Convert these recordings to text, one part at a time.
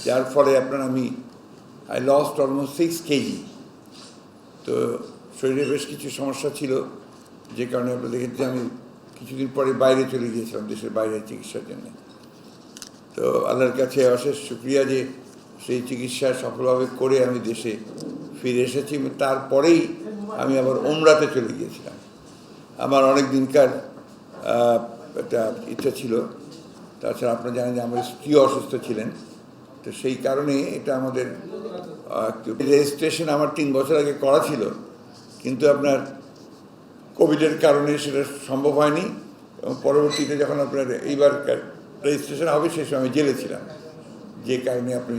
যার ফলে আপনার আই লস্ট অলমোস্ট 6 কেজি। তো শরীরে বেশ কিছু সমস্যা ছিল, যে কারণে আপনারা দেখেছি আমি কিছুদিন পরে বাইরে চলে গিয়েছিলাম, দেশের বাইরে চিকিৎসার জন্য। তো আল্লাহর কাছে অশেষ শুকরিয়া যে সেই চিকিৎসা সফলভাবে করে আমি দেশে ফিরে এসেছি। তারপরেই আমি আবার ওমরাতে চলে গিয়েছিলাম। আমার অনেক দিনকার একটা ইচ্ছা ছিল। তাছাড়া আপনারা জানেন যে আমার স্ত্রী অসুস্থ ছিলেন, তো সেই কারণে এটা আমাদের রেজিস্ট্রেশন আমার 3 বছর আগে করা ছিল, কিন্তু আপনার কোভিডের কারণে সেটা সম্ভব হয়নি। এবং পরবর্তীতে যখন আপনার এইবার রেজিস্ট্রেশন হবে সেই সময় জেলে ছিলাম, যে কারণে আপনি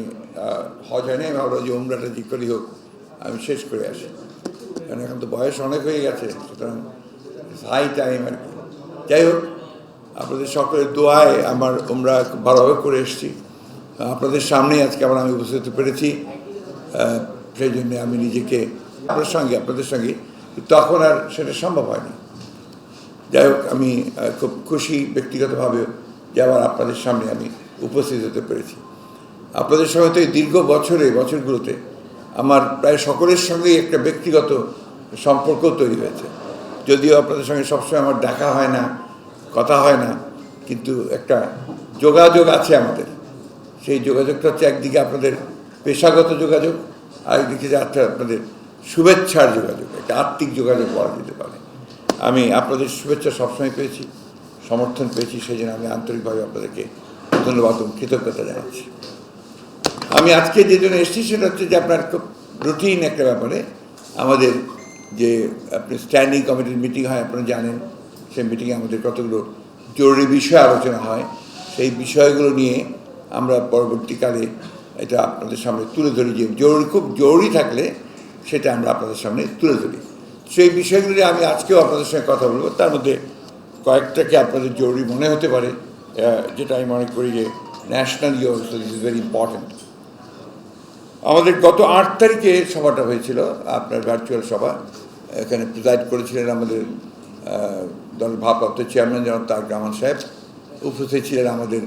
হজ হয়নি। আমি ভাবলাম যে ওমরাটা যে করি হোক আমি শেষ করে আসি, কারণ এখন তো বয়স অনেক হয়ে গেছে, সুতরাং হাই টাইম আর কি। যাই হোক, আপনাদের সকলের দোয়ায় আমার ওমরা খুব ভালোভাবে করে এসেছি। আপনাদের সামনেই আজকে আবার আমি উপস্থিত পেরেছি, সেই জন্যে আমি নিজেকে আপনাদের সঙ্গে তখন আর সেটা সম্ভব হয়নি। যাই হোক, আমি খুব খুশি ব্যক্তিগতভাবে যে আবার আপনাদের সামনে আমি উপস্থিত হতে পেরেছি। আপনাদের সঙ্গে তো এই দীর্ঘ বছরগুলোতে আমার প্রায় সকলের সঙ্গেই একটা ব্যক্তিগত সম্পর্ক তৈরি হয়েছে। যদিও আপনাদের সঙ্গে সবসময় আমার দেখা হয় না, কথা হয় না, কিন্তু একটা যোগাযোগ আছে আমাদের। সেই যোগাযোগটা হচ্ছে একদিকে আপনাদের পেশাগত যোগাযোগ, আরেকদিকে যাচ্ছে আপনাদের শুভেচ্ছার যোগাযোগ, একটা আত্মিক যোগাযোগ বলা যেতে পারে। আমি আপনাদের শুভেচ্ছা সবসময় পেয়েছি, সমর্থন পেয়েছি, সেই জন্য আমি আন্তরিকভাবে আপনাদেরকে ধন্যবাদ এবং কৃতজ্ঞতা জানাচ্ছি। আমি আজকে যে জন্য এসেছি সেটা হচ্ছে যে আপনার খুব রুটিন একটা ব্যাপারে আমাদের যে আপনি স্ট্যান্ডিং কমিটির মিটিং হয়, আপনারা জানেন, সেই মিটিংয়ে আমাদের কতগুলো জরুরি বিষয় আলোচনা হয়। সেই বিষয়গুলো নিয়ে আমরা পরবর্তীকালে এটা আপনাদের সামনে তুলে ধরি, যে খুব জরুরি থাকলে সেটা আমরা আপনাদের সামনে তুলে ধরি। সেই বিষয়গুলো নিয়ে আমি আজকেও আপনাদের সঙ্গে কথা বলবো। তার মধ্যে কয়েকটাকে আপনাদের জরুরি মনে হতে পারে, যেটা আমি মনে করি যে nationally also this is very important. আমাদের গত 8 তারিখে সভাটা হয়েছিল, আপনার ভার্চুয়াল সভা। এখানে প্রিজাইড করেছিলেন আমাদের দলের ভারপ্রাপ্ত চেয়ারম্যান জনাব তারেক রহমান সাহেব। উপস্থিত ছিলেন আমাদের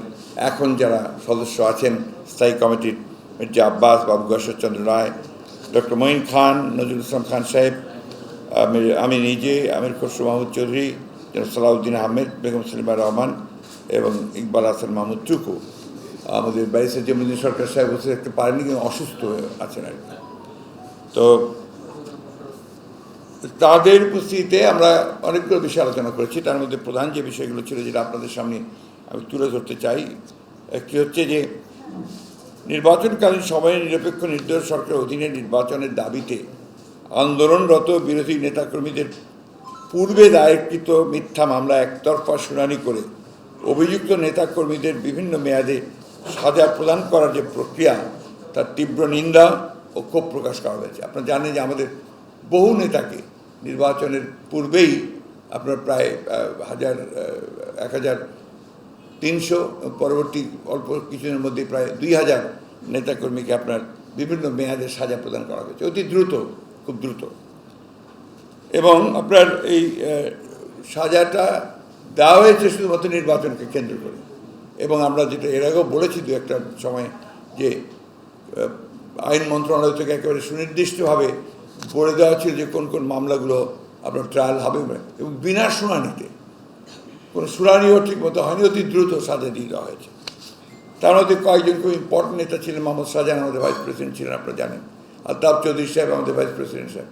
এখন যারা সদস্য আছেন স্থায়ী কমিটির, মির্জা আব্বাস, বাবু গশ্বরচন্দ্র রায়, ডক্টর মঈন খান, নজরুল ইসলাম খান সাহেব, আমি নিজে, আমির খসরু মাহমুদ চৌধুরী, জনাব সালাউদ্দিন আহমেদ, বেগম সেলিমা রহমান এবং ইকবাল হাসান মাহমুদ চুকু। আমাদের ব্যারিস্টার জমিউদ্দিন সরকার সাহেব বসে থাকতে পারেননি, কিন্তু অসুস্থ হয়ে আছেন আর কি। তো তাদের উপস্থিতিতে আমরা অনেকগুলো বিষয় আলোচনা করেছি। তার মধ্যে প্রধান যে বিষয়গুলো ছিল, যেটা আপনাদের সামনে আমি তুলে ধরতে চাই, একটি হচ্ছে যে নির্বাচনকালীন সময়ে নিরপেক্ষ নির্দলীয় সরকারের অধীনে নির্বাচনের দাবিতে আন্দোলনরত বিরোধী নেতাকর্মীদের পূর্বে দায়েরকৃত মিথ্যা মামলা একতরফা শুনানি করে অভিযুক্ত নেতাকর্মীদের বিভিন্ন মেয়াদে সাজা প্রদান করার যে প্রক্রিয়া, তার তীব্র নিন্দা ও ক্ষোভ প্রকাশ করা হয়েছে। আপনারা জানেন যে আমাদের বহু নেতাকে নির্বাচনের পূর্বেই আপনার প্রায় 1300, পরবর্তী অল্প কিছুদিনের মধ্যে প্রায় 2000 নেতাকর্মীকে আপনার বিভিন্ন মেয়াদে সাজা প্রদান করা হয়েছে, অতি দ্রুত, খুব দ্রুত। এবং আপনার এই সাজাটা দেওয়া হয়েছে শুধুমাত্র নির্বাচনকে কেন্দ্র করে। এবং আমরা যেটা এর আগেও বলেছি দু একটা সময়, যে আইন মন্ত্রণালয় থেকে একেবারে সুনির্দিষ্টভাবে বলে দেওয়া ছিল যে কোন কোন মামলাগুলো আপনার ট্রায়াল হবে, এবং বিনা শুনানিতে, কোনো শুনানিও ঠিক মতো হয়নি, অতি দ্রুত সাজা দিয়ে দেওয়া হয়েছে। তার মধ্যে কয়েকজন খুব ইম্পর্টেন্ট নেতা ছিলেন। মোহাম্মদ শাহজাহান আমাদের ভাইস প্রেসিডেন্ট ছিলেন, আপনারা জানেন। আলতাফ চৌধুরী সাহেব আমাদের ভাইস প্রেসিডেন্ট সাহেব,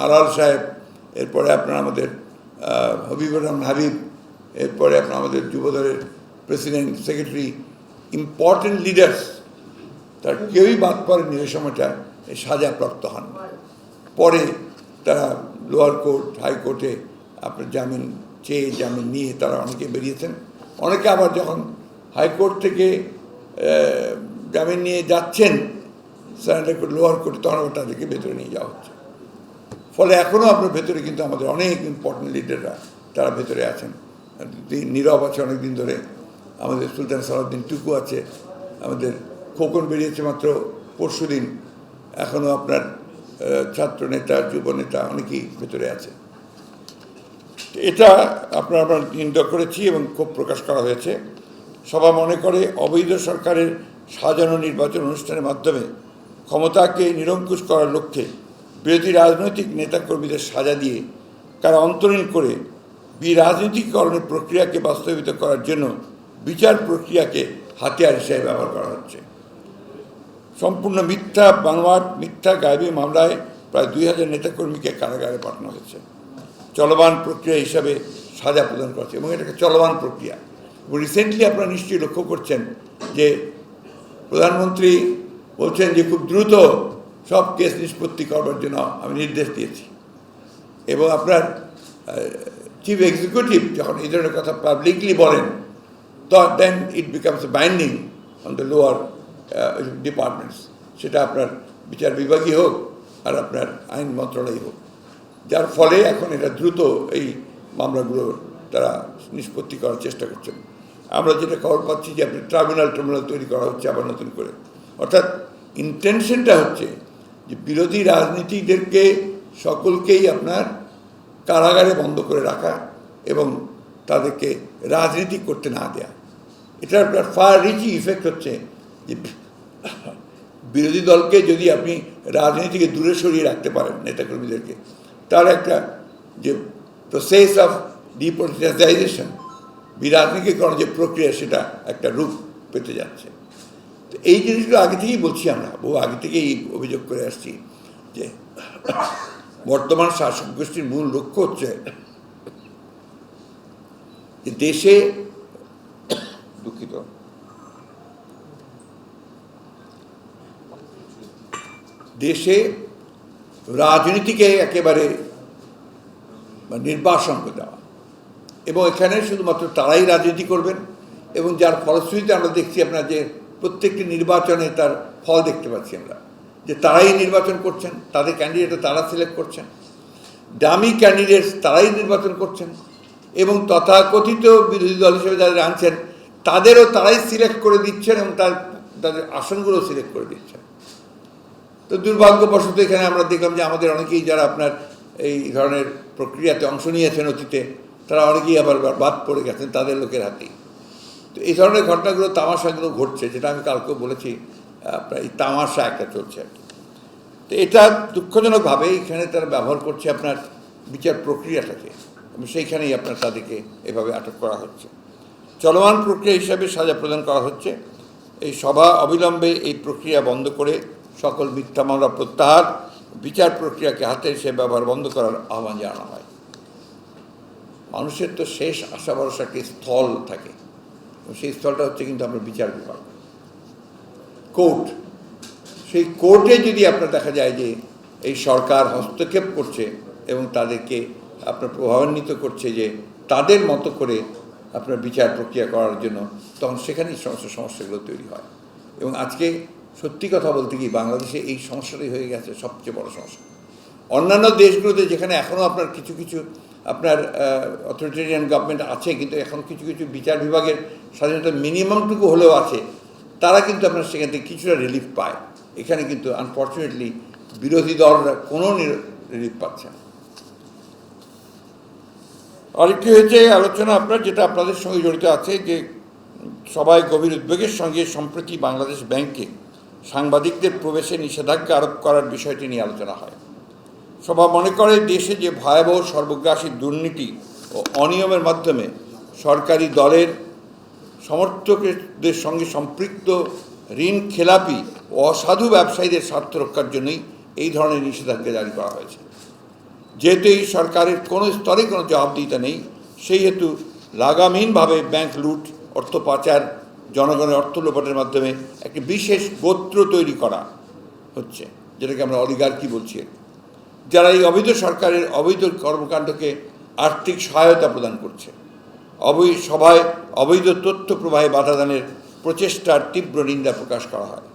আলাল সাহেব, এরপরে আপনার আমাদের হবিবুর রহমান হাবিব, এরপরে আপনার আমাদের যুবদলের প্রেসিডেন্ট, সেক্রেটারি, ইম্পর্টেন্ট লিডার্স, তার কেউই বাদ পড়েননি ওই সময়টা এই সাজাপ্রাপ্ত হন। পরে তারা লোয়ার কোর্ট, হাইকোর্টে আপনার জামিন চেয়ে জামিন নিয়ে তারা অনেকে বেরিয়েছেন। অনেকে আবার যখন হাইকোর্ট থেকে জামিন নিয়ে যাচ্ছেন সারেন্ডার করে লোয়ার কোর্টে, তখন আবার তাদেরকে ভেতরে নিয়ে যাওয়া হচ্ছে। ফলে এখনও আপনার ভেতরে কিন্তু আমাদের অনেক ইম্পর্টেন্ট লিডাররা তারা ভেতরে আছেন, নীরব আছে অনেক দিন ধরে। আমাদের সুলতান সালাউদ্দিন টুকু আছে, আমাদের খোকন বেরিয়েছে মাত্র পরশু দিন। এখনও আপনার ছাত্র নেতা, যুব নেতা অনেকেই ভেতরে আছে। এটা আমরা নিন্দা করেছি এবং ক্ষোভ প্রকাশ করা হয়েছে। সবাই মনে করে অবৈধ সরকারের সাজানো নির্বাচন অনুষ্ঠানের মাধ্যমে ক্ষমতাকে নিরঙ্কুশ করার লক্ষ্যে বিরোধী রাজনৈতিক নেতাকর্মীদের সাজা দিয়ে কারা অন্তরীণ করে বিরাজনীতিকরণের প্রক্রিয়াকে বাস্তবায়িত করার জন্য বিচার প্রক্রিয়াকে হাতিয়ার হিসেবে ব্যবহার করা হচ্ছে। সম্পূর্ণ মিথ্যা বানোয়াট মিথ্যা গায়েবী মামলায় প্রায় 2000 নেতাকর্মীকে কারাগারে পাঠানো হয়েছে। চলমান প্রক্রিয়া হিসাবে সাজা প্রদান করছে এবং এটাকে চলমান প্রক্রিয়া। রিসেন্টলি আপনারা নিশ্চয়ই লক্ষ্য করছেন যে প্রধানমন্ত্রী বলছেন যে খুব দ্রুত সব কেস নিষ্পত্তি করবার জন্য আমি নির্দেশ দিয়েছি এবং আপনার চিফ এক্সিকিউটিভ যখন এই ধরনের কথা পাবলিকলি বলেন তো then it becomes binding on the lower departments, সেটা আপনার বিচার বিভাগই হোক আর আপনার আইন মন্ত্রণালয় হোক, যার ফলে এখন এটা দ্রুত এই মামলাগুলো তারা নিষ্পত্তি করার চেষ্টা করছেন। আমরা যেটা খবর পাচ্ছি যে আপনি ট্রাইব্যুনাল তৈরি করা হচ্ছে আবার নতুন করে, অর্থাৎ ইন্টেনশনটা হচ্ছে যে বিরোধী রাজনীতিকদেরকে সকলকেই আপনার কারাগারে বন্ধ করে রাখা এবং তাদেরকে রাজনীতি করতে না দেয়া। এটার আপনার ফার রিচি ইফেক্ট হচ্ছে যে বিরোধী দলকে যদি আপনি রাজনীতিকে দূরে সরিয়ে রাখতে পারেন নেতাকর্মীদেরকে, তার একটা যে প্রসেস অফ ডিপলিটিসাইজেশন বিরাজনীতিকরণ যে প্রক্রিয়া সেটা একটা রূপ পেতে যাচ্ছে। তো এই জিনিসগুলো আগে থেকেই বলছি, আমরা বহু আগে থেকেই অভিযোগ করে আসছি যে বর্তমান শাসক গোষ্ঠীর মূল লক্ষ্য হচ্ছে যে দেশে রাজনীতিকে একেবারে নির্বাসন করে দেওয়া এবং এখানে শুধুমাত্র তারাই রাজনীতি করবেন এবং যার ফলশ্রুতিতে আমরা দেখছি আপনার যে প্রত্যেকটি নির্বাচনে তার ফল দেখতে পাচ্ছি আমরা যে তারাই নির্বাচন করছেন, তাদের ক্যান্ডিডেটও তারা সিলেক্ট করছেন, ডামি ক্যান্ডিডেটস তারাই নির্বাচন করছেন এবং তথাকথিত বিরোধী দল হিসেবে যাদের আনছেন তাদেরও তারাই সিলেক্ট করে দিচ্ছেন এবং তাদের আসনগুলো সিলেক্ট করে দিচ্ছেন। তো দুর্ভাগ্যবশত এখানে আমরা দেখলাম যে আমাদের অনেকেই যারা আপনার এই ধরনের প্রক্রিয়াতে অংশ নিয়েছেন অতীতে, তারা অনেকেই আবার বাদ পড়ে গেছেন তাদের লোকের হাতেই। তো এই ধরনের ঘটনাগুলো তামাশাগুলো ঘটছে, যেটা আমি কালকেও বলেছি, আপনার এই তামাশা একটা চলছে আর কি। তো এটা দুঃখজনকভাবে এখানে তারা ব্যবহার করছে আপনার বিচার প্রক্রিয়াটাকে এবং সেইখানেই আপনার তাদেরকে এভাবে আটক করা হচ্ছে। চলমান প্রক্রিয়া হিসাবে সাজা প্রদান করা হচ্ছে। এই সভা অবিলম্বে এই প্রক্রিয়া বন্ধ করে সকল মিথ্যা মামলা প্রত্যাহার, বিচার প্রক্রিয়াকে হাতে এসে ব্যবহার বন্ধ করার আহ্বান জানানো হয়। মানুষের তো শেষ আশা ভরসা একটি স্থল থাকে, সেই স্থলটা হচ্ছে কিন্তু আপনার বিচার বিভাগ, কোর্ট। সেই কোর্টে যদি আপনার দেখা যায় যে এই সরকার হস্তক্ষেপ করছে এবং তাদেরকে আপনার প্রভাবান্বিত করছে যে তাদের মতো করে আপনার বিচার প্রক্রিয়া করার জন্য, তখন সেখানেই সমস্যাগুলো তৈরি হয়। এবং আজকে সত্যি কথা বলতে কি বাংলাদেশে এই সমস্যাটাই হয়ে গেছে সবচেয়ে বড় সমস্যা। অন্যান্য দেশগুলোতে যেখানে এখনও আপনার কিছু কিছু আপনার অথরিটেরিয়ান গভর্নমেন্ট আছে, কিন্তু এখন কিছু কিছু বিচার বিভাগের স্বাধীনতা মিনিমামটুকু হলেও আছে, তারা কিন্তু আপনার সেখান থেকে কিছুটা রিলিফ পায়। এখানে কিন্তু আনফর্চুনেটলি বিরোধী দলরা কোনো রিলিফ পাচ্ছে না। আরেকটি হয়েছে আলোচনা আপনার, যেটা আপনাদের সঙ্গে জড়িত আছে, যে সবাই গভীর উদ্বেগের সঙ্গে সম্প্রতি বাংলাদেশ ব্যাংকে সাংবাদিকদের প্রবেশে নিষেধাজ্ঞা আরোপ করার বিষয়টি নিয়ে আলোচনা হয়। সভা মনে করে দেশে যে ভয়াবহ সর্বগ্রাসী দুর্নীতি ও অনিয়মের মাধ্যমে সরকারি দলের সমর্থকদের সঙ্গে সম্পৃক্ত ঋণ খেলাপি ও অসাধু ব্যবসায়ীদের স্বার্থ রক্ষার জন্যই এই ধরনের নিষেধাজ্ঞা জারি করা হয়েছে। যেহেতু এই সরকারের কোনো স্তরে কোনো জবাবদিহিতা নেই, সেই হেতু লাগামহীনভাবে ব্যাংক লুট, অর্থ পাচার, জনগণের অর্থ লোপাটের মাধ্যমে একটি বিশেষ গোত্র তৈরি করা হচ্ছে, যেটাকে আমরা অলিগার্কি বলছি, যারা এই অবৈধ সরকারের অবৈধ কর্মকাণ্ডকে আর্থিক সহায়তা প্রদান করছে। সভায় অবৈধ তথ্য প্রবাহে বাধাদানের প্রচেষ্টার তীব্র নিন্দা প্রকাশ করা হয়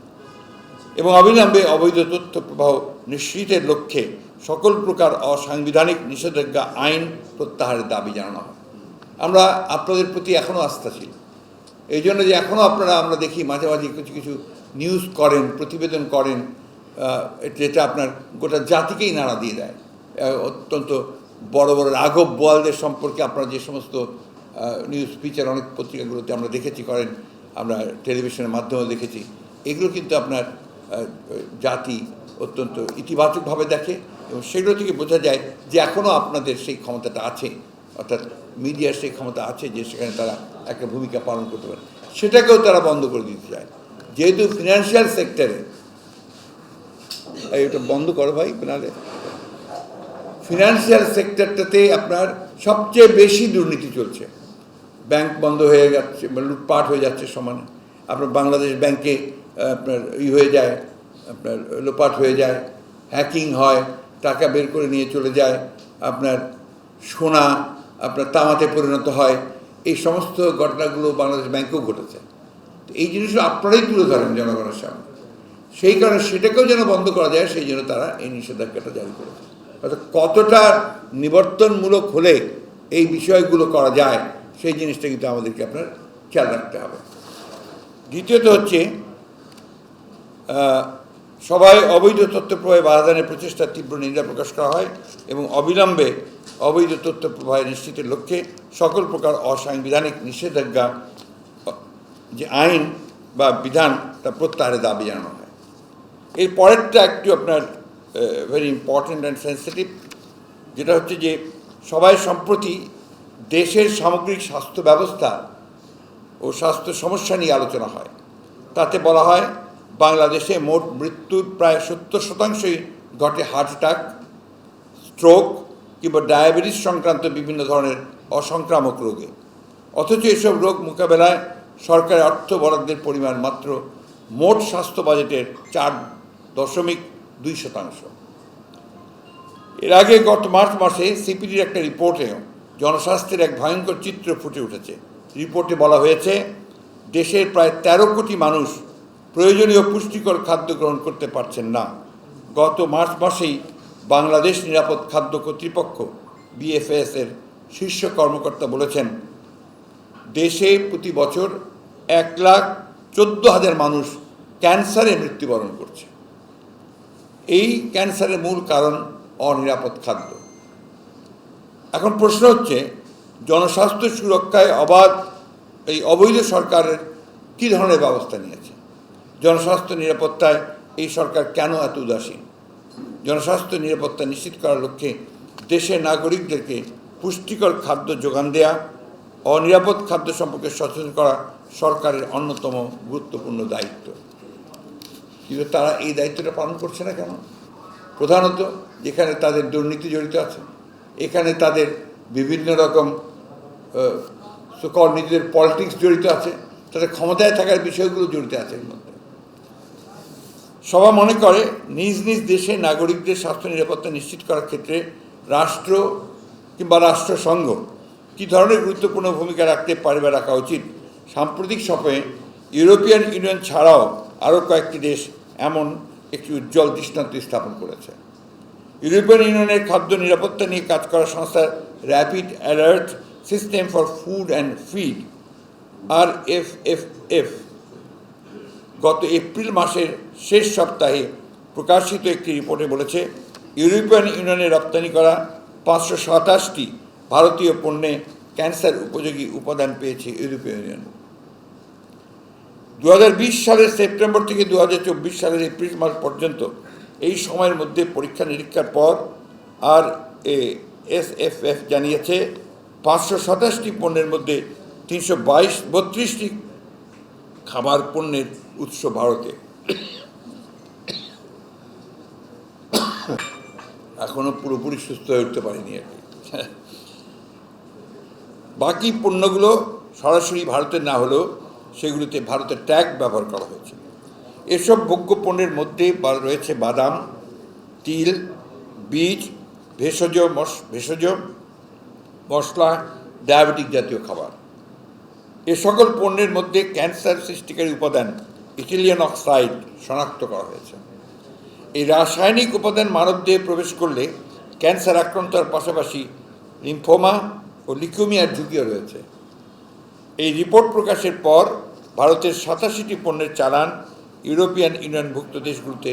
এবং অবিলম্বে অবৈধ তথ্য প্রবাহ নিশ্চিতের লক্ষ্যে সকল প্রকার অসাংবিধানিক নিষেধাজ্ঞা আইন প্রত্যাহারের দাবি জানানো হয়। আমরা আপনাদের প্রতি এখনও আস্থা ছিল, এই জন্য যে এখনও আমরা দেখি মাঝে মাঝে কিছু কিছু নিউজ করেন, প্রতিবেদন করেন, যেটা আপনার গোটা জাতিকেই নাড়া দিয়ে দেয়। অত্যন্ত বড় বড় রাঘব বোয়ালদের সম্পর্কে আপনারা যে সমস্ত নিউজ ফিচার অনেক পত্রিকাগুলোতে আমরা দেখেছি করেন, আমরা টেলিভিশনের মাধ্যমে দেখেছি, এগুলো কিন্তু আপনার জাতি অত্যন্ত ইতিবাচকভাবে দেখে এবং সেগুলো থেকে বোঝা যায় যে এখনও আপনাদের সেই ক্ষমতাটা আছে, অর্থাৎ মিডিয়ার সেই ক্ষমতা আছে যে সেখানে তারা একটা ভূমিকা পালন করতে পারে, সেটাকেও তারা বন্ধ করে দিতে চায়। যেহেতু ফিনান্সিয়াল সেক্টরে, এটা বন্ধ করো ভাই, নাহলে ফিনান্সিয়াল সেক্টরটাতে আপনার সবচেয়ে বেশি দুর্নীতি চলছে। ব্যাংক বন্ধ হয়ে যাচ্ছে, লুটপাট হয়ে যাচ্ছে সমানে। আপনার বাংলাদেশ ব্যাংকে আপনার হয়ে যায়, আপনার লোপাট হয়ে যায়, হ্যাকিং হয়, টাকা বের করে নিয়ে চলে যায়, আপনার সোনা আপনার তামাতে পরিণত হয়। এই সমস্ত ঘটনাগুলো বাংলাদেশ ব্যাংকেও ঘটেছে। তো এই জিনিসগুলো আপনারাই তুলে ধরেন জনগণের সামনে, সেই কারণে সেটাকেও যেন বন্ধ করা যায় সেই জন্য তারা এই নিষেধাজ্ঞাটা জারি করেছে। অর্থাৎ কতটা নিবর্তনমূলক হলে এই বিষয়গুলো করা যায় সেই জিনিসটা কিন্তু আমাদেরকে আপনার খেয়াল রাখতে হবে। দ্বিতীয়ত হচ্ছে সবাই অবৈধ তথ্য প্রবাহে বাধাদানের প্রচেষ্টার তীব্র নিন্দা প্রকাশ করা হয় এবং অবিলম্বে অবৈধ তথ্য প্রবাহ নিশ্চিতের লক্ষ্যে সকল প্রকার অসাংবিধানিক নিষেধাজ্ঞা যে আইন বা বিধান তা প্রত্যাহারের দাবি জানানো হয়। এর পরেরটা একটু আপনার ভেরি ইম্পর্ট্যান্ট অ্যান্ড সেন্সিটিভ, যেটা হচ্ছে যে সবাই সম্প্রতি দেশের সামগ্রিক স্বাস্থ্য ব্যবস্থা ও স্বাস্থ্য সমস্যা নিয়ে আলোচনা হয়। তাতে বলা হয় বাংলাদেশে মোট মৃত্যুর প্রায় 70% ঘটে হার্ট অ্যাটাক, স্ট্রোক কিংবা ডায়াবেটিস সংক্রান্ত বিভিন্ন ধরনের অসংক্রামক রোগে। অথচ এসব রোগ মোকাবেলায় সরকারের অর্থ বরাদ্দের পরিমাণ মাত্র মোট স্বাস্থ্য বাজেটের 4.2%। এর আগে গত মার্চ মাসে সিপিডির একটা রিপোর্টেও জনস্বাস্থ্যের এক ভয়ঙ্কর চিত্র ফুটে উঠেছে। রিপোর্টে বলা হয়েছে দেশের প্রায় 13 কোটি মানুষ প্রয়োজনীয় পুষ্টিকর খাদ্য গ্রহণ করতে পারছেন না। গত মার্চ মাসেই বাংলাদেশ নিরাপদ খাদ্য কর্তৃপক্ষ BFS এর শীর্ষ কর্মকর্তা বলেছেন দেশে প্রতি বছর 1,14,000 মানুষ ক্যান্সারে মৃত্যুবরণ করছে। এই ক্যান্সারের মূল কারণ অনিরাপদ খাদ্য। এখন প্রশ্ন হচ্ছে জনস্বাস্থ্য সুরক্ষায় এই অবৈধ সরকারের কী ধরনের ব্যবস্থা নিয়েছে? জনস্বাস্থ্য নিরাপত্তায় এই সরকার কেন এত উদাসীন? জনস্বাস্থ্য নিরাপত্তা নিশ্চিত করার লক্ষ্যে দেশের নাগরিকদেরকে পুষ্টিকর খাদ্য যোগান দেয়া, অনিরাপদ খাদ্য সম্পর্কে সচেতন করা সরকারের অন্যতম গুরুত্বপূর্ণ দায়িত্ব। কিন্তু তারা এই দায়িত্বটা পালন করছে না কেন? প্রধানত যেখানে তাদের দুর্নীতি জড়িত আছে, এখানে তাদের বিভিন্ন রকম নিজেদের পলিটিক্স জড়িত আছে, তাদের ক্ষমতায় থাকার বিষয়গুলো জড়িত আছে এর মধ্যে। সবাই মনে করে নিজ নিজ দেশে নাগরিকদের স্বাস্থ্য নিরাপত্তা নিশ্চিত করার ক্ষেত্রে রাষ্ট্র কিংবা রাষ্ট্রসংঘ কী ধরনের গুরুত্বপূর্ণ ভূমিকা রাখতে পারে বা রাখা উচিত। সাম্প্রতিক সময়ে ইউরোপিয়ান ইউনিয়ন ছাড়াও আরও কয়েকটি দেশ এমন একটি উজ্জ্বল দৃষ্টান্ত স্থাপন করেছে। ইউরোপিয়ান ইউনিয়নের খাদ্য নিরাপত্তা নিয়ে কাজ করা সংস্থা rapid alert system for food and feed RFFF গত এপ্রিল মাসের শেষ সপ্তাহে প্রকাশিত একটি রিপোর্টে বলেছে ইউরোপিয়ান ইউনিয়নে রপ্তানি করা 527টি ভারতীয় পণ্যে ক্যান্সার উপযোগী উপাদান পেয়েছে ইউরোপিয়ান ইউনিয়ন। 2020 সালের সেপ্টেম্বর থেকে 2024 সালের এপ্রিল মাস পর্যন্ত এই সময়ের মধ্যে পরীক্ষা নিরীক্ষার পর RFFF জানিয়েছে 527টি পণ্যের মধ্যে 332টি খাবার পণ্যের উৎস ভারতে। এখনো পুরোপুরি সুস্থ হয়ে উঠতে পারেনি আর কি। বাকি পণ্যগুলো সরাসরি ভারতের না হলেও সেগুলিতে ভারতের ট্যাগ ব্যবহার করা হয়েছে। এসব ভোগ্য পণ্যের মধ্যে রয়েছে বাদাম, তিল, বীজ, ভেষজ মশলা, ডায়াবেটিক জাতীয় খাবার। এ সকল পণ্যের মধ্যে ক্যান্সার সৃষ্টিকারী উপাদান ইথিলিন অক্সাইড শনাক্ত করা হয়েছে। এই রাসায়নিক উপাদান মানবদেহে প্রবেশ করলে ক্যান্সার আক্রান্তর পাশাপাশি লিম্ফোমা ও লিউকেমিয়ার ঝুঁকিও রয়েছে। এই রিপোর্ট প্রকাশের পর ভারতের 87টি পণ্যের চালান ইউরোপিয়ান ইউনিয়নভুক্ত দেশগুলোতে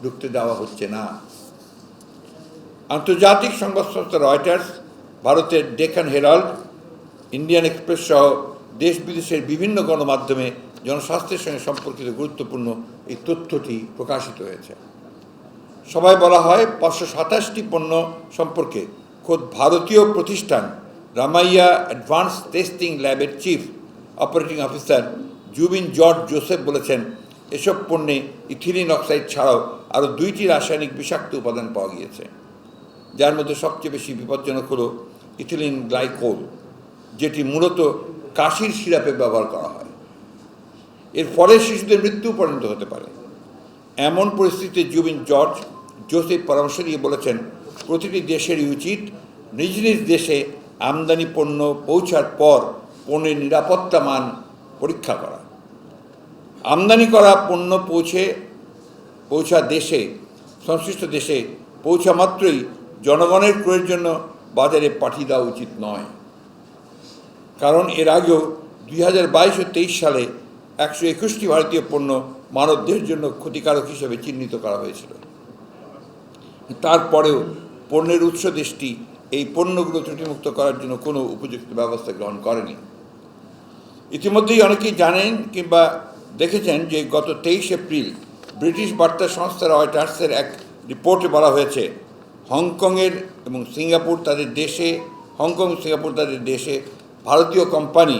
ঢুকতে দেওয়া হচ্ছে না। আন্তর্জাতিক সংবাদ সংস্থা রয়টার্স, ভারতের ডেকান হেরাল্ড, ইন্ডিয়ান এক্সপ্রেস সহ দেশ বিদেশের বিভিন্ন গণমাধ্যমে জনস্বাস্থ্যের সঙ্গে সম্পর্কিত গুরুত্বপূর্ণ এই তথ্যটি প্রকাশিত হয়েছে। সভায় বলা হয় 527টি পণ্য সম্পর্কে খোদ ভারতীয় প্রতিষ্ঠান রামাইয়া অ্যাডভান্স টেস্টিং ল্যাবের chief operating officer Zubeen George Joseph বলেছেন, এসব পণ্যে ইথিলিন অক্সাইড ছাড়াও আরও 2টি রাসায়নিক বিষাক্ত উপাদান পাওয়া গিয়েছে, যার মধ্যে সবচেয়ে বেশি বিপজ্জনক হল ইথিলিন গ্লাইকোল, যেটি মূলত কাশির সিরাপে ব্যবহার করা হয়। এর ফলে শিশুদের মৃত্যু পর্যন্ত হতে পারে। এমন পরিস্থিতিতে জুবিন জর্জ জোসেফ পরামর্শ দিয়ে বলেছেন, প্রতিটি দেশেরই উচিত নিজ নিজ দেশে আমদানি পণ্য পৌঁছার পর পণ্যের নিরাপত্তা মান পরীক্ষা করা। আমদানি করা পণ্য পৌঁছা দেশে সংশ্লিষ্ট দেশে পৌঁছা মাত্রই জনগণের ক্রয়ের জন্য বাজারে পাঠিয়ে দেওয়া উচিত নয়, কারণ এর আগেও 2022 ও 23 সালে 121টি ভারতীয় পণ্য মানবদেহের জন্য ক্ষতিকারক হিসেবে চিহ্নিত করা হয়েছিল। তারপরেও পণ্যের উৎস দেশটি এই পণ্যগুলো ত্রুটিমুক্ত করার জন্য কোনো উপযুক্ত ব্যবস্থা গ্রহণ করেনি। ইতিমধ্যেই অনেকেই জানেন কিংবা দেখেছেন যে গত 23 এপ্রিল ব্রিটিশ বার্তা সংস্থা রয়টার্সের এক রিপোর্টে বলা হয়েছে, হংকং এবং সিঙ্গাপুর তাদের দেশে ভারতীয় কোম্পানি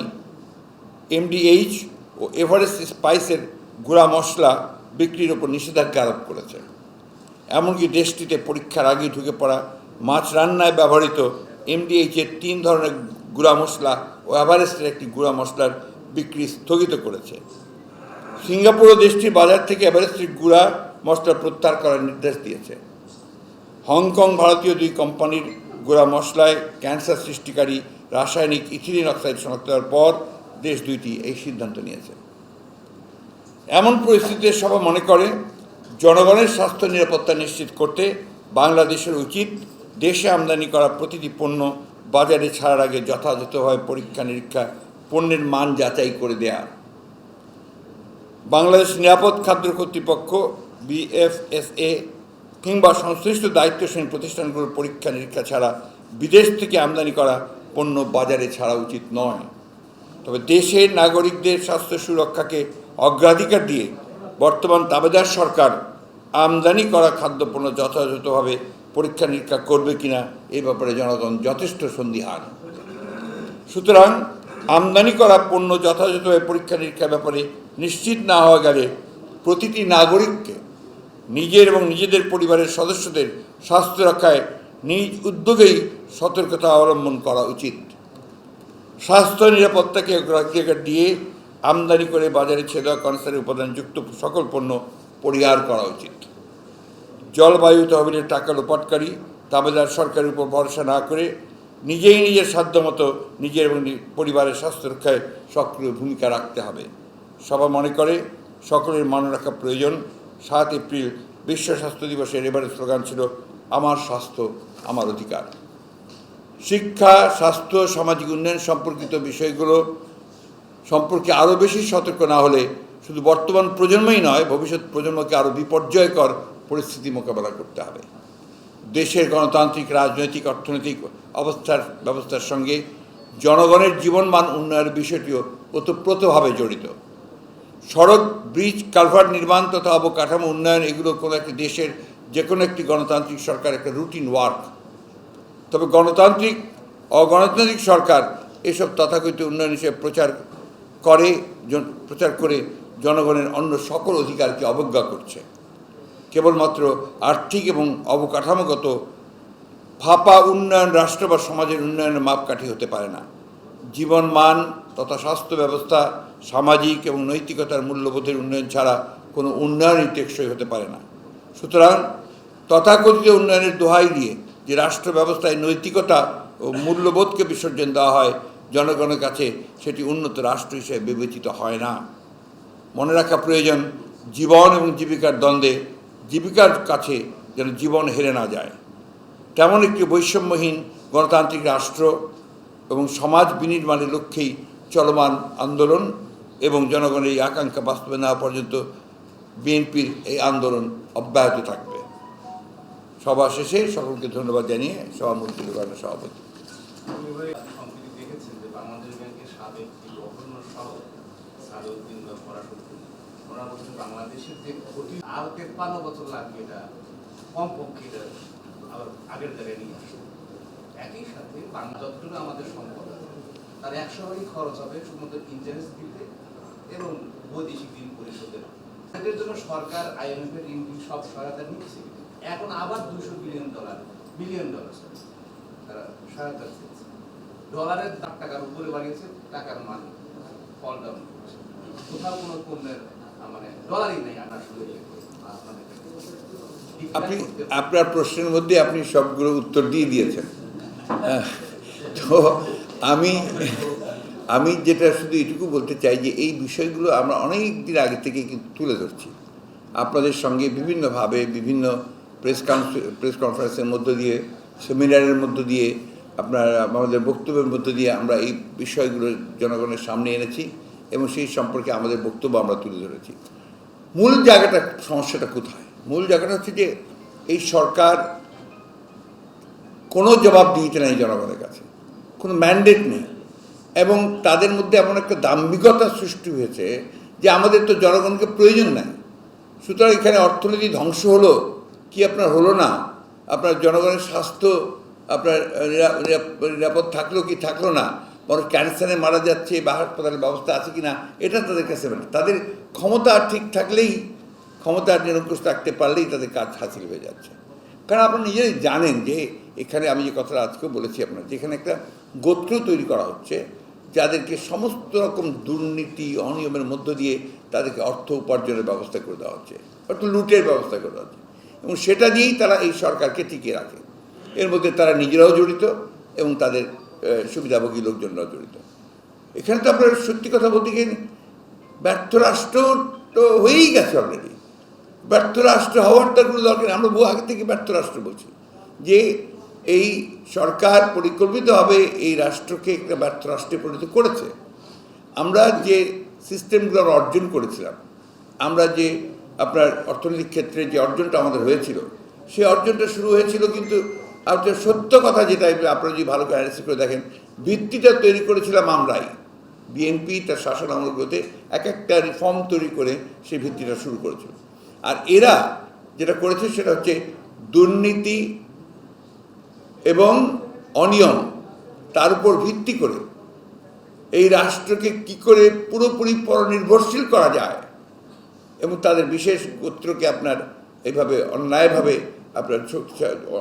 MDH ও এভারেস্ট স্পাইসের গুঁড়া মশলা বিক্রির ওপর নিষেধাজ্ঞা আরোপ করেছে। এমনকি দেশটিতে পরীক্ষার আগেই ঢুকে পড়া মাছ রান্নায় ব্যবহৃত MDH-এর 3 ধরনের গুঁড়া মশলা ও এভারেস্টের একটি গুঁড়া মশলার বিক্রি স্থগিত করেছে। সিঙ্গাপুরও দেশটির বাজার থেকে এভারেস্টের গুঁড়া মশলা প্রত্যাহার করার নির্দেশ দিয়েছে। হংকং ভারতীয় 2 কোম্পানির গুঁড়া মশলায় ক্যান্সার সৃষ্টিকারী রাসায়নিক ইথিলিন অক্সাইড শনাক্ত হওয়ার পর দেশ দুইটি এই সিদ্ধান্ত নিয়েছে। এমন পরিস্থিতিতে সবাই মনে করে জনগণের স্বাস্থ্য নিরাপত্তা নিশ্চিত করতে বাংলাদেশের উচিত দেশে আমদানি করা প্রতিটি পণ্য বাজারে ছাড়ার আগে যথাযথভাবে পরীক্ষা নিরীক্ষা পণ্যের মান যাচাই করে দেয়া। বাংলাদেশ নিরাপদ খাদ্য কর্তৃপক্ষ BFSA কিংবা সংশ্লিষ্ট দায়িত্বশীল প্রতিষ্ঠানগুলোর পরীক্ষা নিরীক্ষা ছাড়া বিদেশ থেকে আমদানি করা পণ্য বাজারে ছাড়া উচিত নয়। তবে দেশের নাগরিকদের স্বাস্থ্য সুরক্ষাকে অগ্রাধিকার দিয়ে বর্তমান তাবেদার সরকার আমদানি করা খাদ্যপণ্য যথাযথভাবে পরীক্ষা নিরীক্ষা করবে কিনা এই ব্যাপারে জনগণ যথেষ্ট সন্দিহান। সুতরাং আমদানি করা পণ্য যথাযথভাবে পরীক্ষা নিরীক্ষার ব্যাপারে নিশ্চিত না হওয়া গেলে প্রতিটি নাগরিককে নিজের এবং নিজেদের পরিবারের সদস্যদের স্বাস্থ্য রক্ষায় নিজ উদ্যোগেই সতর্কতা অবলম্বন করা উচিত। স্বাস্থ্য নিরাপত্তাকে অগ্রাধিকার দিয়ে আমদানি করে বাজারে ছেড়ে দেওয়া ক্যান্সারের উপাদানযুক্ত সকল পণ্য পরিহার করা উচিত। জলবায়ু তহবিলের টাকা লোপাটকারী তাবেদার সরকারের উপর ভরসা না করে নিজের সাধ্যমতো নিজের এবং পরিবারের স্বাস্থ্য রক্ষায় সক্রিয় ভূমিকা রাখতে হবে। সবাই মনে করে সকলের মান রাখা প্রয়োজন। 7 এপ্রিল বিশ্ব স্বাস্থ্য দিবসের এবারের স্লোগান ছিল, আমার স্বাস্থ্য আমার অধিকার। শিক্ষা, স্বাস্থ্য, সামাজিক উন্নয়ন সম্পর্কিত বিষয়গুলো সম্পর্কে আরও বেশি সতর্ক না হলে শুধু বর্তমান প্রজন্মই নয়, ভবিষ্যৎ প্রজন্মকে আরও বিপর্যয়কর পরিস্থিতি মোকাবেলা করতে হবে। দেশের গণতান্ত্রিক, রাজনৈতিক, অর্থনৈতিক ব্যবস্থার সঙ্গে জনগণের জীবনমান উন্নয়নের বিষয়টিও ওতপ্রোতভাবে জড়িত। সড়ক, ব্রিজ, কালভার্ট নির্মাণ তথা অবকাঠামো উন্নয়ন এগুলো কোনো একটি দেশের যে কোনো একটি গণতান্ত্রিক সরকার একটা রুটিন ওয়ার্ক। তবে অগণতান্ত্রিক সরকার এসব তথাকথিত উন্নয়ন হিসেবে প্রচার করে জনগণের অন্য সকল অধিকারকে অবজ্ঞা করছে। কেবলমাত্র আর্থিক এবং অবকাঠামোগত ফাঁপা উন্নয়ন রাষ্ট্র বা সমাজের উন্নয়নের মাপকাঠি হতে পারে না। জীবনমান তথা স্বাস্থ্য ব্যবস্থা, সামাজিক এবং নৈতিকতার মূল্যবোধের উন্নয়ন ছাড়া কোনো উন্নয়নই টেকসই হতে পারে না। সুতরাং তথাকথিত উন্নয়নের দোহাই দিয়ে যে রাষ্ট্র ব্যবস্থায় নৈতিকতা ও মূল্যবোধকে বিসর্জন দেওয়া হয়, জনগণের কাছে সেটি উন্নত রাষ্ট্র হিসেবে বিবেচিত হয় না। মনে রাখা প্রয়োজন, জীবন এবং জীবিকার দ্বন্দ্বে জীবিকার কাছে যেন জীবন হেরে না যায়। তেমন একটি বৈষম্যহীন গণতান্ত্রিক রাষ্ট্র এবং সমাজ বিনির্মাণের লক্ষ্যেই চলমান আন্দোলন এবং জনগণের এই আকাঙ্ক্ষা বাস্তবায়ন না হওয়া পর্যন্ত বিএনপির এই আন্দোলন অব্যাহত থাকবে। সভা শেষে সকলকে ধন্যবাদ জানিয়ে সভা মুলতবি করেন সভাপতি। দেখেছেন যে বাংলাদেশ ব্যাংকের সাবেক গভর্নর সহ সালেউদ্দিন বা ওনারা বলছেন বাংলাদেশের যে ক্ষতি আর 53 বছর লাগবে, এটা কমপক্ষে এটা আবার আগের জায়গায় নিয়ে আসে। একই সাথে বাংলা যতটুকু আমাদের সম্পদ আছে তার 100 খরচ হবে শুধুমাত্র ইন্টারেস্ট দিতে এবং বৈদেশিক ঋণ পরিশোধের। এটার জন্য সরকার IMF এর ঋণ সব সহায়তা নিচ্ছে, এখন আবার $200 বিলিয়ন তারা সহায়তা দিচ্ছে। ডলারের টাকার উপরে বাড়িয়েছে, টাকার মান ফল ডাউন করছে। কোথাও কোনো পণ্যের মানে ডলারই নেই। আপনি আপনার প্রশ্নের মধ্যে আপনি সবগুলো উত্তর দিয়ে দিয়েছেন। তো আমি যেটা শুধু এটুকু বলতে চাই যে এই বিষয়গুলো আমরা অনেক দিন আগে থেকে কিন্তু তুলে ধরছি আপনাদের সঙ্গে বিভিন্নভাবে, বিভিন্ন প্রেস কনফারেন্সের মধ্য দিয়ে, সেমিনারের মধ্য দিয়ে, আপনার আমাদের বক্তব্যের মধ্য দিয়ে আমরা এই বিষয়গুলো জনগণের সামনে এনেছি এবং সেই সম্পর্কে আমাদের বক্তব্য আমরা তুলে ধরেছি। মূল জায়গাটা, সমস্যাটা কোথায়? মূল জায়গাটা হচ্ছে যে এই সরকার কোনো জবাব দিতে নেই জনগণের কাছে, কোনো ম্যান্ডেট নেই, এবং তাদের মধ্যে এমন একটা দাম্ভিকতা সৃষ্টি হয়েছে যে আমাদের তো জনগণকে প্রয়োজন নাই। সুতরাং এখানে অর্থনীতি ধ্বংস হলো কি আপনার হলো না, আপনার জনগণের স্বাস্থ্য আপনার নিরাপদ থাকলো কি থাকলো না, বরং ক্যান্সারে মারা যাচ্ছে বা হাসপাতালের ব্যবস্থা আছে কি না, এটা তাদের কাছে মানে তাদের ক্ষমতা ঠিক থাকলেই, ক্ষমতা নিরঙ্কুশ রাখতে পারলেই তাদের কাজ হাসিল হয়ে যাচ্ছে। কারণ আপনারা নিজেরাই জানেন যে এখানে আমি যে কথাটা আজকেও বলেছি আপনার, যেখানে একটা গোত্র তৈরি করা হচ্ছে যাদেরকে সমস্ত রকম দুর্নীতি অনিয়মের মধ্য দিয়ে তাদেরকে অর্থ উপার্জনের ব্যবস্থা করে দেওয়া হচ্ছে, অর্থ লুটের ব্যবস্থা করে দেওয়া হচ্ছে, এবং সেটা দিয়েই তারা এই সরকারকে টিকিয়ে রাখে। এর মধ্যে তারা নিজেরাও জড়িত এবং তাদের সুবিধাভোগী লোকজনরাও জড়িত। এখানে তো আপনার সত্যি কথা বলতে গিয়ে ব্যর্থ রাষ্ট্র তো হয়েই গেছে অলরেডি। ব্যর্থ রাষ্ট্র হওয়ার তার কোনো দরকার নেই। আমরা বহু আগে থেকে ব্যর্থ রাষ্ট্র বলছি যে এই সরকার পরিকল্পিতভাবে এই রাষ্ট্রকে একটা ব্যর্থ রাষ্ট্রে পরিণত করেছে। আমরা যে সিস্টেমগুলো অর্জন করেছিলাম, আমরা যে আপনার অর্থনৈতিক ক্ষেত্রে যে অর্জনটা আমাদের হয়েছিল, সেই অর্জনটা শুরু হয়েছিল কিন্তু আপনার সত্য কথা যেটা আপনারা যদি ভালো করে অ্যানালিসিস করে দেখেন, ভিত্তিটা তৈরি করেছিলাম আমরাই। বিএনপি তার শাসন আমলগুলোতে এক একটা রিফর্ম তৈরি করে সেই ভিত্তিটা শুরু করেছিল। আর এরা যেটা করেছে সেটা হচ্ছে দুর্নীতি এবং অনিয়ম, তার উপর ভিত্তি করে এই রাষ্ট্রকে কি করে পুরোপুরি পরনির্ভরশীল করা যায় এবং তাদের বিশেষ গোত্রকে আপনার এইভাবে অন্যায়ভাবে আপনার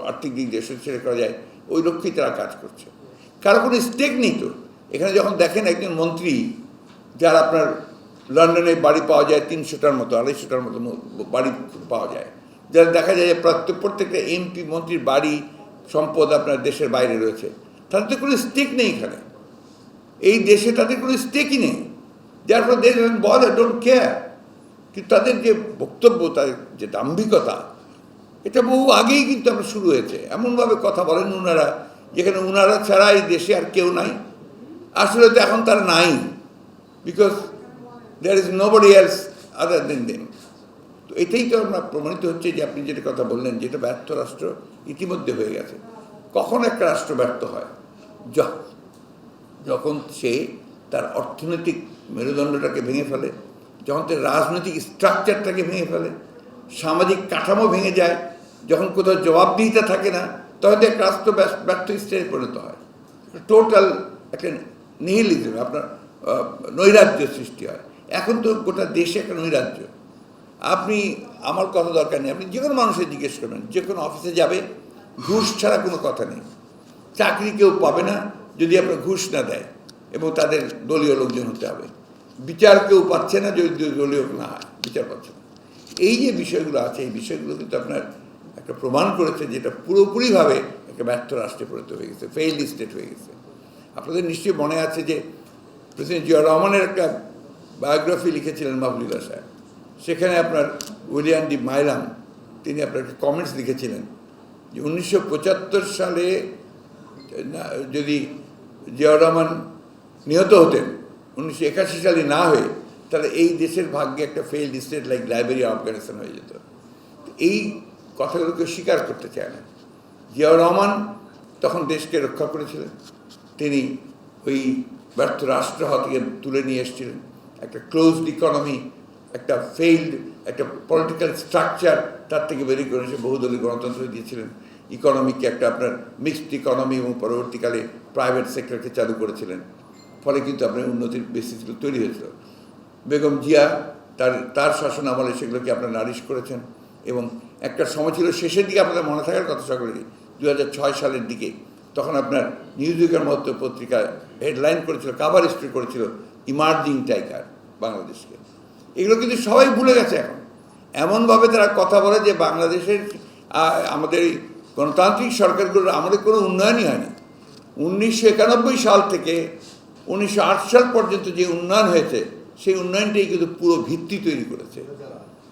আর্থিক দিক দিয়ে শক্তিশালী করা যায়, ওই লক্ষ্যেই তারা কাজ করছে। কারো কোনো স্টেক নেই তো এখানে। যখন দেখেন একজন মন্ত্রী যার আপনার লন্ডনে বাড়ি পাওয়া যায় 300টার মতো 250টার মতো বাড়ি পাওয়া যায়, যারা দেখা যায় যে প্রত্যেকটা এমপি মন্ত্রীর বাড়ি সম্পদ আপনার দেশের বাইরে রয়েছে, তাদের তো কোনো স্টেক নেই এখানে, এই দেশে তাদের কোনো স্টেকই নেই, যার ফলে দেশ বলে ডোন্ট কেয়ার। কিন্তু তাদের যে বক্তব্য, তাদের যে দাম্ভিকতা, এটা বহু আগেই কিন্তু আমরা শুরু হয়েছে। এমনভাবে কথা বলেন ওনারা যেখানে ওনারা ছাড়া এই দেশে আর কেউ নাই। আসলে তো এখন তারা নাই, because there is nobody else other than them. তো এটাই তো আমরা প্রমাণিত হচ্ছে যে আপনি যেটা কথা বললেন, যেটা ব্যর্থ রাষ্ট্র ইতিমধ্যে হয়ে গেছে। কখন একটা রাষ্ট্র ব্যর্থ হয়? যখন সে তার অর্থনৈতিক মেরুদণ্ডটাকে ভেঙে ফেলে, যখন তার রাজনৈতিক স্ট্রাকচারটাকে ভেঙে ফেলে, সামাজিক কাঠামো ভেঙে যায়, যখন কোথাও জবাবদিহিতা থাকে না, তখন একটা রাষ্ট্র ব্যর্থ স্টেজে পরিণত হয়। টোটাল একটা নিহিলিজম, আপনার নৈরাজ্য সৃষ্টি হয়। এখন তো গোটা দেশে একটা নৈরাজ্য। আপনি আমার কথা দরকার নেই, আপনি যে কোনো মানুষের জিজ্ঞেস করবেন, যে কোনো অফিসে যাবে, ঘুষ ছাড়া কোনো কথা নেই। চাকরি কেউ পাবে না যদি আপনার ঘুষ না দেয় এবং তাদের দলীয় লোকজন হতে হবে। বিচার কেউ পাচ্ছে না যদি দলীয় না হয়, বিচার পাচ্ছে না। এই যে বিষয়গুলো আছে, এই বিষয়গুলো কিন্তু আপনার একটা প্রমাণ করেছে যেটা পুরোপুরিভাবে একটা ব্যর্থ রাষ্ট্রে পরিণত হয়ে গেছে, ফেইল্ড স্টেট হয়ে গেছে। আপনাদের নিশ্চয়ই মনে আছে যে প্রেসিডেন্ট জিয়া রহমানের একটা বায়োগ্রাফি লিখেছিলেন মাহবুবুল্লাহ সাহেব। সেখানে আপনার উইলিয়াম ডি মাইলাম তিনি আপনার একটা কমেন্টস লিখেছিলেন যে 1975 সালে যদি জিয়া রহমান নিহত হতেন, 1981 সালে না হয়ে, তাহলে এই দেশের ভাগ্যে একটা failed state like Liberia, Afghanistan হয়ে যেত। এই কথাগুলোকে স্বীকার করতে চায় না। জিয়াউর রহমান তখন দেশকে রক্ষা করেছিলেন, তিনি ওই ব্যর্থ রাষ্ট্র হাত থেকে তুলে নিয়ে এসেছিলেন, একটা ক্লোজড ইকোনমি একটা ফেইল্ড একটা পলিটিক্যাল স্ট্রাকচার, তার থেকে বেরিয়ে করে সে বহুদলীয় গণতন্ত্র দিয়েছিলেন। ইকোনমিকে একটা আপনার মিক্সড ইকোনমি এবং পরবর্তীকালে প্রাইভেট সেক্টরকে চালু করেছিলেন, ফলে কিন্তু আপনার উন্নতির বেসিসগুলো তৈরি হয়েছিল। বেগম জিয়া তার শাসন আমলে সেগুলোকে আপনার নারিশ করেছেন, এবং একটা সময় ছিল শেষের দিকে আপনাদের মনে থাকার কথা সকলেরই, 2006 সালের দিকে, তখন আপনার নিউজউইকের মতো পত্রিকা হেডলাইন করেছিল, কাভার স্টোরি করেছিল ইমার্জিং টাইগার বাংলাদেশকে। এগুলো কিন্তু সবাই ভুলে গেছে এখন। এমনভাবে তারা কথা বলে যে বাংলাদেশের আমাদের এই গণতান্ত্রিক সরকারগুলোর আমাদের কোনো উন্নয়নই হয়নি। 1991 সাল থেকে 1908 সাল পর্যন্ত যে উন্নয়ন হয়েছে, সেই উন্নয়নটাই কিন্তু পুরো ভিত্তি তৈরি করেছে।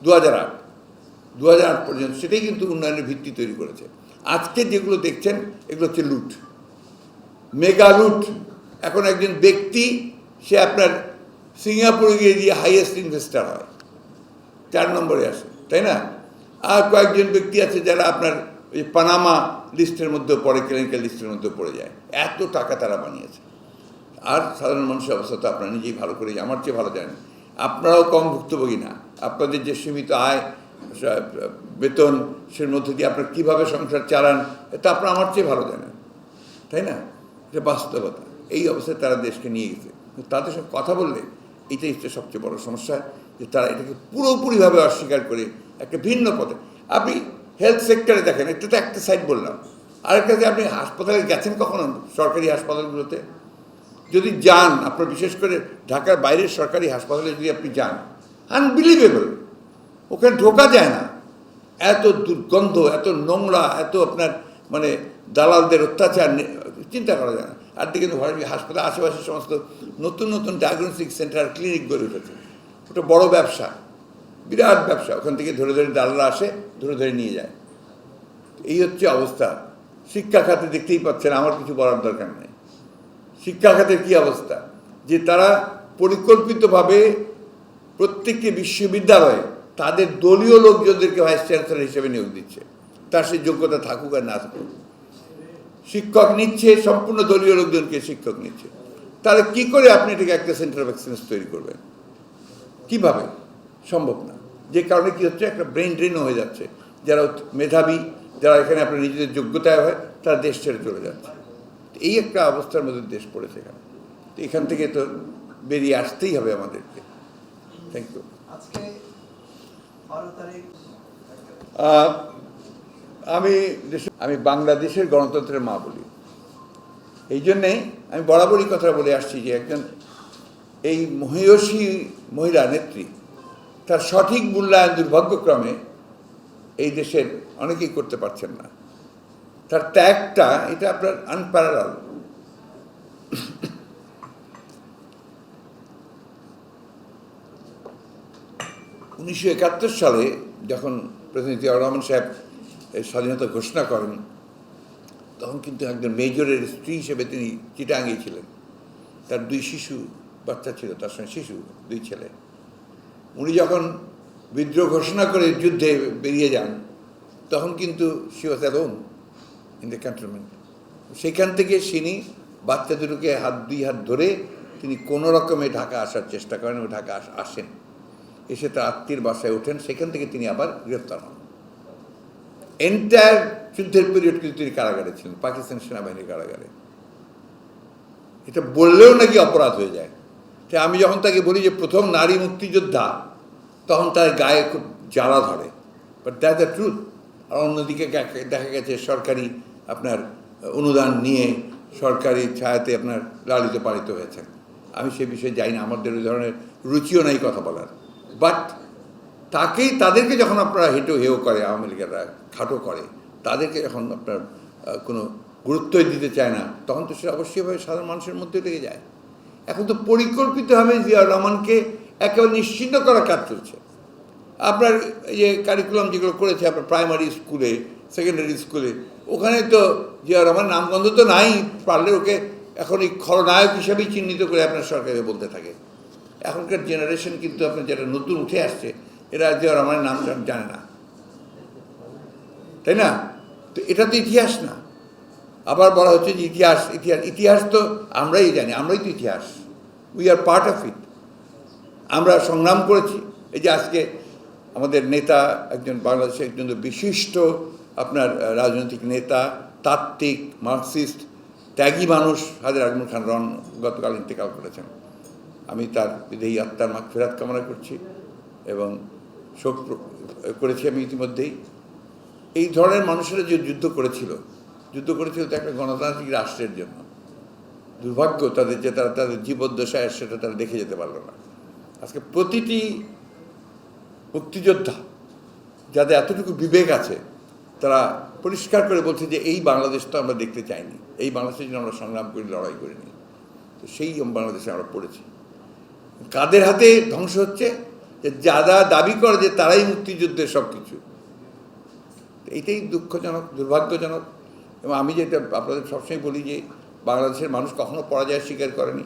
2008 পর্যন্ত সেটাই কিন্তু উন্নয়নের ভিত্তি তৈরি করেছে। আজকে যেগুলো দেখছেন এগুলো হচ্ছে লুট, মেগা লুট। এখন একজন ব্যক্তি সে আপনার সিঙ্গাপুরে গিয়ে দিয়ে হাইয়েস্ট ইনভেস্টার হয়, 4 নম্বরে আসে, তাই না? আর কয়েকজন ব্যক্তি আছে যারা আপনার ওই পানামা লিস্টের মধ্যে পড়ে, কেলেঙ্কারি লিস্টের মধ্যে পড়ে যায়। এত টাকা তারা বানিয়েছে। আর সাধারণ মানুষের অবস্থা তো আপনারা নিজেই ভালো করে, আমার চেয়ে ভালো জানেন। আপনারাও কম ভুক্তভোগী না। আপনাদের যে সীমিত আয়, বেতন, সের মধ্যে দিয়ে আপনার কীভাবে সংসার চালান, এটা আপনারা আমার চেয়ে ভালো জানেন, তাই না? এটা বাস্তবতা। এই অবস্থায় তারা দেশকে নিয়ে গেছে। তাদের সঙ্গে কথা বললে এটাই হচ্ছে সবচেয়ে বড় সমস্যা, যে তারা এটাকে পুরোপুরিভাবে অস্বীকার করে একটা ভিন্ন পথে। আপনি হেলথ সেক্টরে দেখেন, এটা তো একটা সাইড বললাম। আরেকটা যে আপনি হাসপাতালে গেছেন কখনো, সরকারি হাসপাতালগুলোতে যদি যান, আপনার বিশেষ করে ঢাকার বাইরের সরকারি হাসপাতালে যদি আপনি যান, আনবিলিভেবল, ওখানে ঢোকা যায় না। এত দুর্গন্ধ, এত নোংরা, এত আপনার মানে দালালদের অত্যাচার, চিন্তা করা যায় না। আর দিকে হাসপাতাল আশেপাশে সমস্ত নতুন নতুন ডায়াগনস্টিক সেন্টার, ক্লিনিক গড়ে উঠেছে। ওটা বড় ব্যবসা, বিরাট ব্যবসা। ওখান থেকে ধরে ধরে দালালরা আসে, ধরে ধরে নিয়ে যায়। এই হচ্ছে অবস্থা। শিক্ষা খাতে দেখতেই পাচ্ছেন, আমার কিছু বলার দরকার নেই। শিক্ষা খাতের কী অবস্থা, যে তারা পরিকল্পিতভাবে প্রত্যেকটি বিশ্ববিদ্যালয়ে তাদের দলীয় লোকজনদেরকে ভাইস চ্যান্সেলর হিসেবে নিয়োগ দিচ্ছে, তার সে যোগ্যতা থাকুক আর না থাকুক। শিক্ষক নিচ্ছে, সম্পূর্ণ দলীয় লোকজনকে শিক্ষক নিচ্ছে। তাহলে কি করে আপনি এটাকে একটা সেন্টার অফ এক্সেলেন্স তৈরি করবেন? কিভাবে? সম্ভব না। যে কারণে কি হচ্ছে, একটা ব্রেন ড্রেনও হয়ে যাচ্ছে। যারা মেধাবী, যারা এখানে আপনার নিজেদের যোগ্যতায় হয়, তারা দেশ ছেড়ে চলে যাচ্ছে। এই একটা অবস্থার মধ্যে দেশ পড়েছে এখানে। তো এখান থেকে তো বেরিয়ে আসতেই হবে আমাদেরকে। Thank you. আমি বাংলাদেশের গণতন্ত্রের মা বলি। এই জন্যে আমি বরাবরই কথা বলে আসছি যে একজন এই মহিয়সী মহিলা নেত্রী, তার সঠিক মূল্যায়ন দুর্ভাগ্যক্রমে এই দেশের অনেকেই করতে পারছেন না। তার ত্যাগটা, এটা আপনার আনপ্যারালাল। উনিশশো 71 সালে যখন প্রেসিডেন্ট জিয়াউর রহমান সাহেব স্বাধীনতা ঘোষণা করেন, তখন কিন্তু একজন মেজরের স্ত্রী হিসেবে তিনি চিটাঙ্গে ছিলেন। তার 2 শিশু বাচ্চা ছিল, তার সঙ্গে শিশু 2 ছেলে। উনি যখন বিদ্রোহ ঘোষণা করে যুদ্ধে বেরিয়ে যান, তখন কিন্তু she was alone in the cantonment. সেখান থেকে তিনি বাচ্চা দুটোকে 2 হাত ধরে তিনি কোনো রকমে ঢাকা আসার চেষ্টা করেন এবং ঢাকা আসেন। এসে তার আত্মীয়ের বাসায় ওঠেন, সেখান থেকে তিনি আবার গ্রেফতার হন। এন্টায়ার যুদ্ধের পিরিয়ড কিন্তু তিনি কারাগারে ছিলেন, পাকিস্তান সেনাবাহিনীর কারাগারে। এটা বললেও নাকি অপরাধ হয়ে যায়। তাই আমি যখন তাকে বলি যে প্রথম নারী মুক্তিযোদ্ধা, তখন তার গায়ে খুব জ্বালা ধরে। But that the truth. আর অন্যদিকে দেখা গেছে সরকারি আপনার অনুদান নিয়ে সরকারি ছায়াতে আপনার লালিত পালিত হয়েছেন। আমি সে বিষয়ে যাই না, আমাদের ওই ধরনের রুচিও নাই কথা বলার। বাট তাদেরকে যখন আপনারা হেও করে, আওয়ামী লীগেরা খাটো করে, তাদেরকে যখন আপনার কোনো গুরুত্বই দিতে চায় না, তখন তো সেটা অবশ্যইভাবে সাধারণ মানুষের মধ্যে লেগে যায়। এখন তো পরিকল্পিতভাবে জিয়াউর রহমানকে একেবারে নিশ্চিহ্ন করার কাজ চলছে। আপনার এই যে কারিকুলাম যেগুলো করেছে আপনার প্রাইমারি স্কুলে, সেকেন্ডারি স্কুলে, ওখানে তো জিয়াউর রহমান নামগন্ধ তো নাই। পারলে ওকে এখন এই খলনায়ক হিসাবেই চিহ্নিত করে আপনার সরকারে বলতে থাকে। এখনকার জেনারেশন কিন্তু আপনার যেটা নতুন উঠে আসছে, এরা জিয়াউর রহমানের নাম জানে না, তাই না? তো এটা তো ইতিহাস না। আবার বলা হচ্ছে যে ইতিহাস তো আমরাই জানি, আমরাই তো ইতিহাস। We are part of it. আমরা সংগ্রাম করেছি, এই যে আজকে আমাদের নেতা একজন বাংলাদেশের একজন বিশিষ্ট আপনার রাজনৈতিক নেতা, তাত্ত্বিক, মার্কসিস্ট, ত্যাগী মানুষ হাজী রাগমুল খান রন গতকাল ইন্তেকাল করেছেন। আমি তার বিদেহী আত্মার মাগফিরাত কামনা করছি এবং শোক করেছি আমি ইতিমধ্যেই। এই ধরনের মানুষেরা যে যুদ্ধ করেছিল তো একটা গণতান্ত্রিক রাষ্ট্রের জন্য। দুর্ভাগ্য তাদের যে তারা তাদের জীবদ্দশায় সেটা তারা দেখে যেতে পারলো না। আজকে প্রতিটি মুক্তিযোদ্ধা যাদের এতটুকু বিবেক আছে তারা পরিষ্কার করে বলছে যে এই বাংলাদেশ তো আমরা দেখতে চাইনি, এই বাংলাদেশের জন্য আমরা সংগ্রাম করি, লড়াই করিনি। তো সেই বাংলাদেশে আমরা পড়েছি। কাদের হাতে ধ্বংস হচ্ছে? যে যারা দাবি করে যে তারাই মুক্তিযুদ্ধের সব কিছু। এইটাই দুঃখজনক, দুর্ভাগ্যজনক। এবং আমি যেটা আপনাদের সবসময় বলি যে বাংলাদেশের মানুষ কখনো পরাজয় স্বীকার করেনি।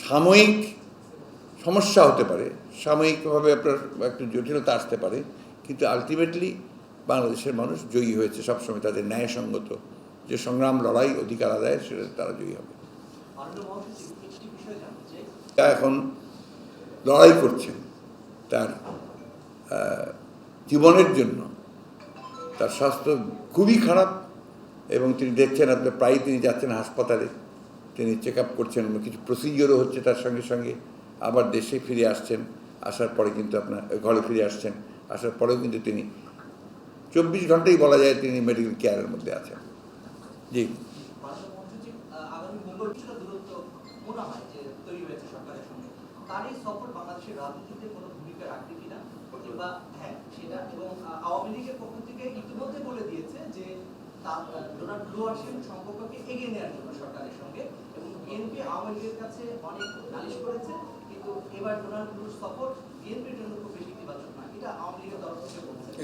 সাময়িক সমস্যা হতে পারে, সাময়িকভাবে আপনার একটু জটিলতা আসতে পারে, কিন্তু আলটিমেটলি বাংলাদেশের মানুষ জয়ী হয়েছে সবসময়। তাদের ন্যায়সঙ্গত যে সংগ্রাম, লড়াই, অধিকার আদায়, সেটা তারা জয়ী হবে। এখন লড়াই করছেন তার জীবনের জন্য। তার স্বাস্থ্য খুবই খারাপ এবং তিনি দেখছেন আপনার প্রায়ই তিনি যাচ্ছেন হাসপাতালে, তিনি চেক আপ করছেন, কিছু প্রসিজিওরও হচ্ছে তার সঙ্গে সঙ্গে। আবার দেশে ফিরে আসছেন, আসার পরে কিন্তু আপনার ঘরে ফিরে আসছেন, আসার পরেও কিন্তু তিনি 24 ঘন্টাই বলা যায় তিনি মেডিকেল কেয়ারের মধ্যে আছেন। জি, সম্পর্ককে এগিয়ে নেওয়ার জন্য সরকারের সঙ্গে, এবং বিএনপি আওয়ামী লীগের কাছে অনেক নালিশ করেছে, কিন্তু এবার ডোনাল্ড ট্রাম্পের সাপোর্ট বিএনপির জন্য খুব বেশি ইতিবাচক না, এটা আওয়ামী লীগের তরফ থেকে বলছে।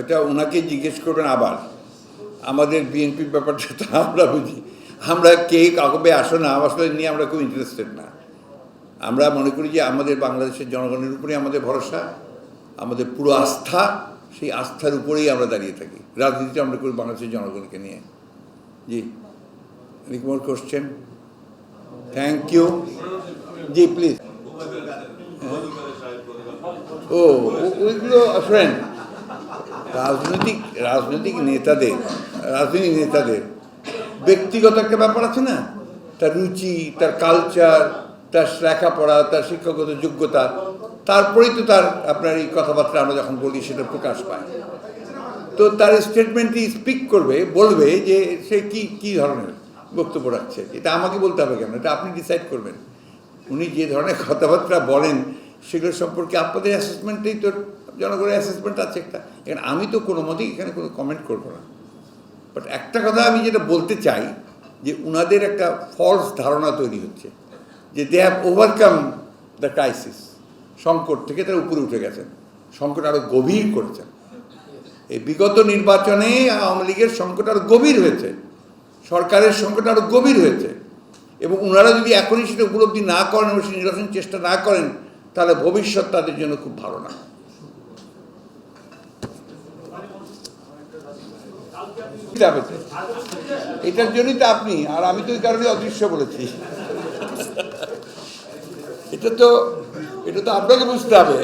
এটা ওনাকে জিজ্ঞেস করবেন। আবার আমাদের বিএনপির ব্যাপারটা তো আমরা বুঝি, আমরা কে কাউকে আসো না আসলে নিয়ে আমরা খুব ইন্টারেস্টেড না। আমরা মনে করি যে আমাদের বাংলাদেশের জনগণের উপরেই আমাদের ভরসা, আমাদের পুরো আস্থা, সেই আস্থার উপরেই আমরা দাঁড়িয়ে থাকি। রাজনীতিটা আমরা করি বাংলাদেশের জনগণকে নিয়ে। জি, any more question? Thank you. জি প্লিজ। ও ওইগুলো আসেন রাজনৈতিক নেতাদের ব্যক্তিগত একটা ব্যাপার আছে না, তার রুচি, তার কালচার, তার লেখাপড়া, তার শিক্ষাগত যোগ্যতা, তারপরেই তো তার আপনার এই কথাবার্তা আমরা যখন বলি সেটা প্রকাশ পায়। তো তার স্টেটমেন্টটি স্পিক করবে, বলবে যে সে কি ধরনের বক্তব্য রাখছে। এটা আমাকে বলতে হবে কেন? এটা আপনি ডিসাইড করবেন। উনি যে ধরনের কথাবার্তা বলেন সেগুলো সম্পর্কে আপনাদের অ্যাসেসমেন্টেই তো, জনগণের অ্যাসেসমেন্ট আছে একটা। এখানে আমি তো কোনো মতেই এখানে কোনো কমেন্ট করবো না। বাট একটা কথা আমি যেটা বলতে চাই যে উনাদের একটা ফলস ধারণা তৈরি হচ্ছে যে they have overcome the crisis. সংকট থেকে তারা উপরে উঠে গেছেন, সংকট আরও গভীর করেছেন। এই বিগত নির্বাচনে আওয়ামী লীগের সংকট আরও গভীর হয়েছে, সরকারের সংকট আরও গভীর হয়েছে, এবং ওনারা যদি এখনই সেটা উপলব্ধি না করেন এবং সেই নিরসন চেষ্টা না করেন তাহলে ভবিষ্যৎ তাদের জন্য খুব ভালো না। এটার জন্যই তো আপনি আর আমি তো ওই কারণে অদৃশ্য বলেছি। এটা তো আপনাকে বুঝতে হবে।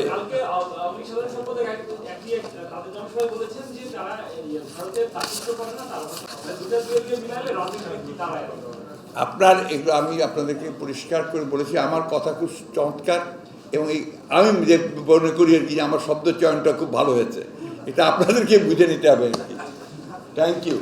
আপনার এগুলো আমি আপনাদেরকে পরিষ্কার করে বলেছি। আমার কথা খুব চমৎকার এবং আমি যে মনে করি আর কি যে আমার শব্দ চয়নটা খুব ভালো হয়েছে, এটা আপনাদেরকে বুঝে নিতে হবে আর কি। Thank you.